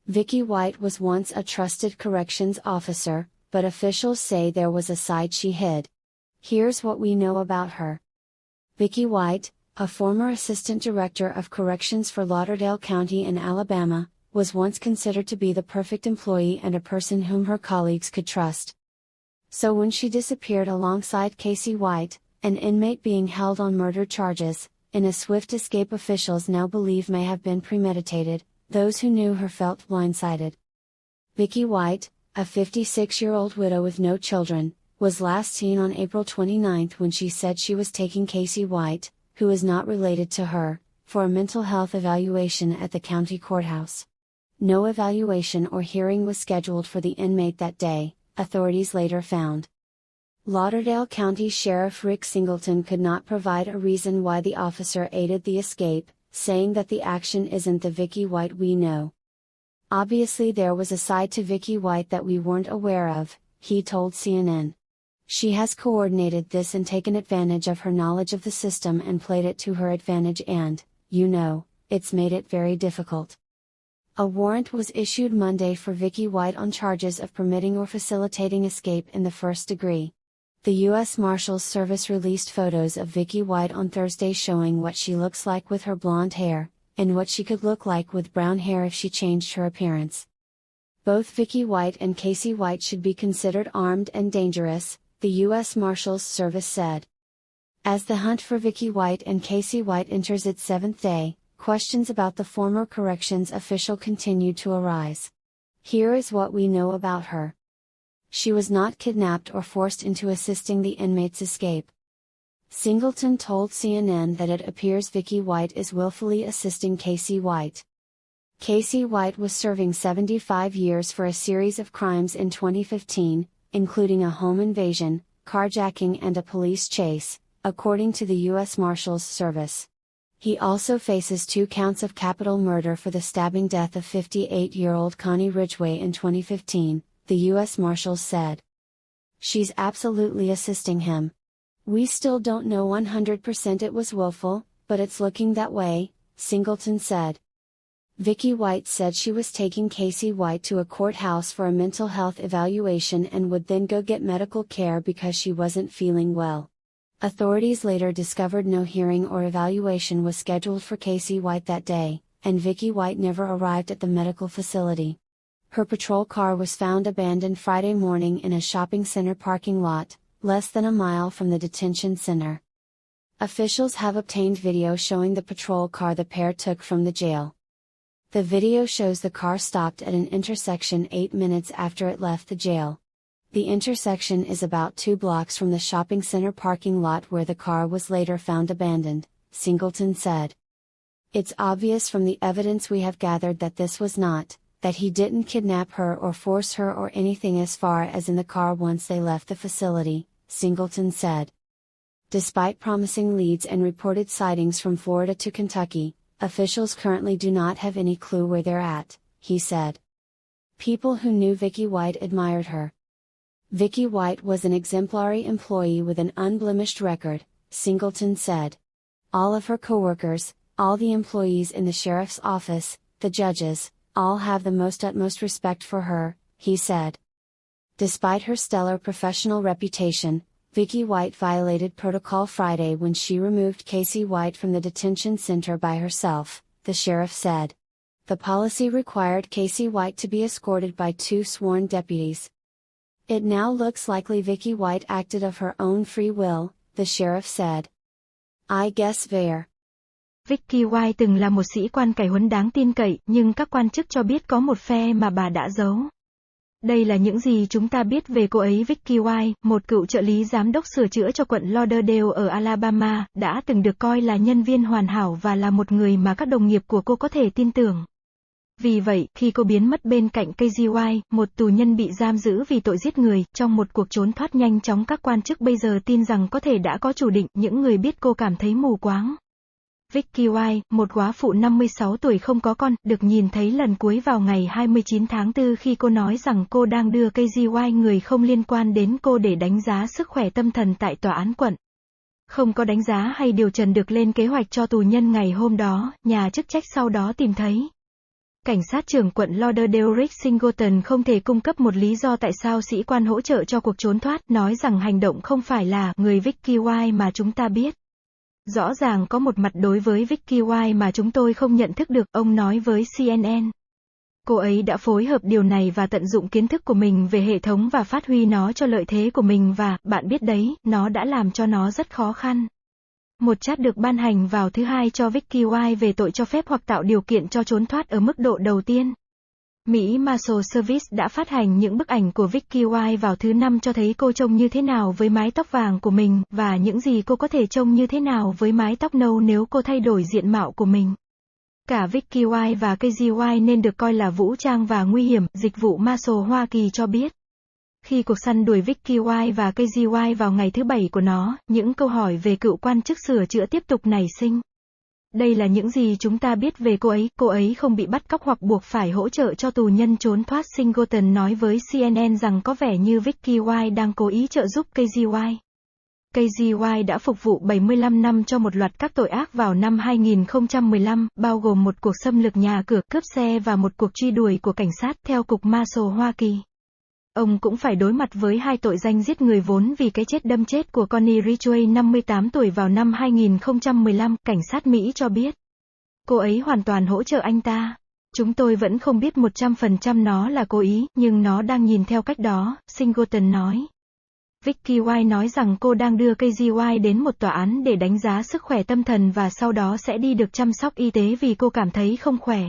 Vicky White was once a trusted corrections officer, but officials say there was a side she hid. Here's what we know about her. Vicky White, a former assistant director of corrections for Lauderdale County in Alabama, was once considered to be the perfect employee and a person whom her colleagues could trust. So when she disappeared alongside Casey White, an inmate being held on murder charges, in a swift escape officials now believe may have been premeditated, those who knew her felt blindsided. Vicky White, a 56-year-old widow with no children, was last seen on April 29 when she said she was taking Casey White, who is not related to her, for a mental health evaluation at the county courthouse. No evaluation or hearing was scheduled for the inmate that day, authorities later found. Lauderdale County Sheriff Rick Singleton could not provide a reason why the officer aided the escape, saying that the action isn't the Vicky White we know. Obviously there was a side to Vicky White that we weren't aware of, he told CNN. She has coordinated this and taken advantage of her knowledge of the system and played it to her advantage and, it's made it very difficult. A warrant was issued Monday for Vicky White on charges of permitting or facilitating escape in the first degree. The U.S. Marshals Service released photos of Vicky White on Thursday showing what she looks like with her blonde hair, and what she could look like with brown hair if she changed her appearance. Both Vicky White and Casey White should be considered armed and dangerous, the U.S. Marshals Service said. As the hunt for Vicky White and Casey White enters its seventh day, questions about the former corrections official continue to arise. Here is what we know about her. She was not kidnapped or forced into assisting the inmate's escape. Singleton told CNN that it appears Vicky White is willfully assisting Casey White. Casey White was serving 75 years for a series of crimes in 2015, including a home invasion, carjacking and a police chase, according to the U.S. Marshals Service. He also faces 2 counts of capital murder for the stabbing death of 58-year-old Connie Ridgway in 2015, the U.S. Marshals said. She's absolutely assisting him. We still don't know 100% it was willful, but it's looking that way, Singleton said. Vicky White said she was taking Casey White to a courthouse for a mental health evaluation and would then go get medical care because she wasn't feeling well. Authorities later discovered no hearing or evaluation was scheduled for Casey White that day, and Vicky White never arrived at the medical facility. Her patrol car was found abandoned Friday morning in a shopping center parking lot, less than a mile from the detention center. Officials have obtained video showing the patrol car the pair took from the jail. The video shows the car stopped at an intersection 8 minutes after it left the jail. The intersection is about 2 blocks from the shopping center parking lot where the car was later found abandoned, Singleton said. It's obvious from the evidence we have gathered that this was not, that he didn't kidnap her or force her or anything as far as in the car once they left the facility, Singleton said. Despite promising leads and reported sightings from Florida to Kentucky, officials currently do not have any clue where they're at, he said. People who knew Vicky White admired her. Vicky White was an exemplary employee with an unblemished record, Singleton said. All of her coworkers, all the employees in the sheriff's office, the judges, all have the utmost respect for her, he said. Despite her stellar professional reputation, Vicky White violated protocol Friday when she removed Casey White from the detention center by herself, the sheriff said. The policy required Casey White to be escorted by 2 sworn deputies. It now looks likely Vicky White acted of her own free will, the sheriff said. I guess there. Vicky White từng là một sĩ quan cải huấn đáng tin cậy, nhưng các quan chức cho biết có một phe mà bà đã giấu. Đây là những gì chúng ta biết về cô ấy. Vicky White, một cựu trợ lý giám đốc sửa chữa cho quận Lauderdale ở Alabama, đã từng được coi là nhân viên hoàn hảo và là một người mà các đồng nghiệp của cô có thể tin tưởng. Vì vậy, khi cô biến mất bên cạnh Casey White, một tù nhân bị giam giữ vì tội giết người, trong một cuộc trốn thoát nhanh chóng, các quan chức bây giờ tin rằng có thể đã có chủ định, những người biết cô cảm thấy mù quáng. Vicky White, một góa phụ 56 tuổi không có con, được nhìn thấy lần cuối vào ngày 29 tháng 4 khi cô nói rằng cô đang đưa Casey White, người không liên quan đến cô, để đánh giá sức khỏe tâm thần tại tòa án quận. Không có đánh giá hay điều trần được lên kế hoạch cho tù nhân ngày hôm đó, nhà chức trách sau đó tìm thấy. Cảnh sát trưởng quận Lauderdale Singleton không thể cung cấp một lý do tại sao sĩ quan hỗ trợ cho cuộc trốn thoát, nói rằng hành động không phải là người Vicky White mà chúng ta biết. Rõ ràng có một mặt đối với Vicky White mà chúng tôi không nhận thức được, ông nói với CNN. Cô ấy đã phối hợp điều này và tận dụng kiến thức của mình về hệ thống và phát huy nó cho lợi thế của mình và, bạn biết đấy, nó đã làm cho nó rất khó khăn. Một chat được ban hành vào thứ Hai cho Vicky White về tội cho phép hoặc tạo điều kiện cho trốn thoát ở mức độ đầu tiên. Mỹ Marshal Service đã phát hành những bức ảnh của Vicky White vào thứ Năm cho thấy cô trông như thế nào với mái tóc vàng của mình, và những gì cô có thể trông như thế nào với mái tóc nâu nếu cô thay đổi diện mạo của mình. Cả Vicky White và Casey White nên được coi là vũ trang và nguy hiểm, dịch vụ Marshal Hoa Kỳ cho biết. Khi cuộc săn đuổi Vicky White và Casey White vào ngày thứ Bảy của nó, những câu hỏi về cựu quan chức sửa chữa tiếp tục nảy sinh. Đây là những gì chúng ta biết về cô ấy không bị bắt cóc hoặc buộc phải hỗ trợ cho tù nhân trốn thoát. Singleton nói với CNN rằng có vẻ như Vicky White đang cố ý trợ giúp Casey White. Casey White đã phục vụ 75 năm cho một loạt các tội ác vào năm 2015, bao gồm một cuộc xâm lược nhà cửa, cướp xe và một cuộc truy đuổi của cảnh sát, theo Cục Marshal Hoa Kỳ. Ông cũng phải đối mặt với 2 tội danh giết người vốn vì cái chết đâm chết của Connie Ridgway 58 tuổi vào năm 2015, cảnh sát Mỹ cho biết. Cô ấy hoàn toàn hỗ trợ anh ta. Chúng tôi vẫn không biết 100% nó là cố ý, nhưng nó đang nhìn theo cách đó, Singleton nói. Vicky White nói rằng cô đang đưa Casey White đến một tòa án để đánh giá sức khỏe tâm thần và sau đó sẽ đi được chăm sóc y tế vì cô cảm thấy không khỏe.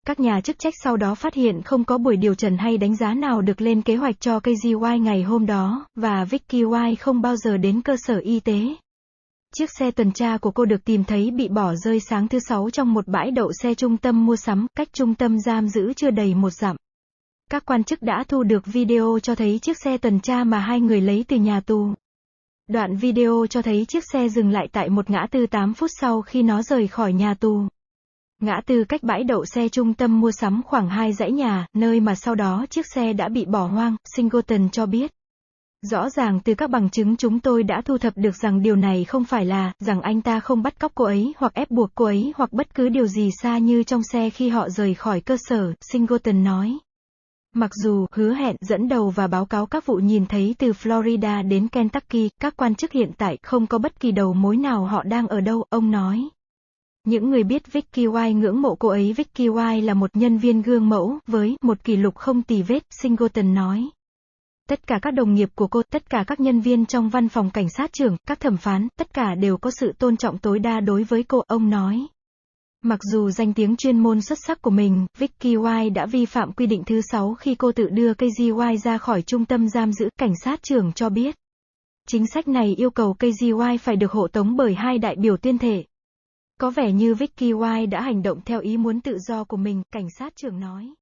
Các nhà chức trách sau đó phát hiện không có buổi điều trần hay đánh giá nào được lên kế hoạch cho Casey White ngày hôm đó, và Vicky White không bao giờ đến cơ sở y tế. Chiếc xe tuần tra của cô được tìm thấy bị bỏ rơi sáng thứ Sáu trong một bãi đậu xe trung tâm mua sắm, cách trung tâm giam giữ chưa đầy 1 dặm. Các quan chức đã thu được video cho thấy chiếc xe tuần tra mà 2 người lấy từ nhà tù. Đoạn video cho thấy chiếc xe dừng lại tại một ngã tư 8 phút sau khi nó rời khỏi nhà tù. Ngã tư cách bãi đậu xe trung tâm mua sắm khoảng 2 dãy nhà, nơi mà sau đó chiếc xe đã bị bỏ hoang, Singleton cho biết. Rõ ràng từ các bằng chứng chúng tôi đã thu thập được rằng điều này không phải là, rằng anh ta không bắt cóc cô ấy hoặc ép buộc cô ấy hoặc bất cứ điều gì xa như trong xe khi họ rời khỏi cơ sở, Singleton nói. Mặc dù hứa hẹn dẫn đầu và báo cáo các vụ nhìn thấy từ Florida đến Kentucky, các quan chức hiện tại không có bất kỳ đầu mối nào họ đang ở đâu, ông nói. Những người biết Vicky White ngưỡng mộ cô ấy. Vicky White là một nhân viên gương mẫu, với một kỷ lục không tì vết, Singleton nói. Tất cả các đồng nghiệp của cô, tất cả các nhân viên trong văn phòng cảnh sát trưởng, các thẩm phán, tất cả đều có sự tôn trọng tối đa đối với cô, ông nói. Mặc dù danh tiếng chuyên môn xuất sắc của mình, Vicky White đã vi phạm quy định thứ 6 khi cô tự đưa Casey White ra khỏi trung tâm giam giữ, cảnh sát trưởng cho biết. Chính sách này yêu cầu Casey White phải được hộ tống bởi 2 đại biểu tuyên thể. Có vẻ như Vicky White đã hành động theo ý muốn tự do của mình, cảnh sát trưởng nói.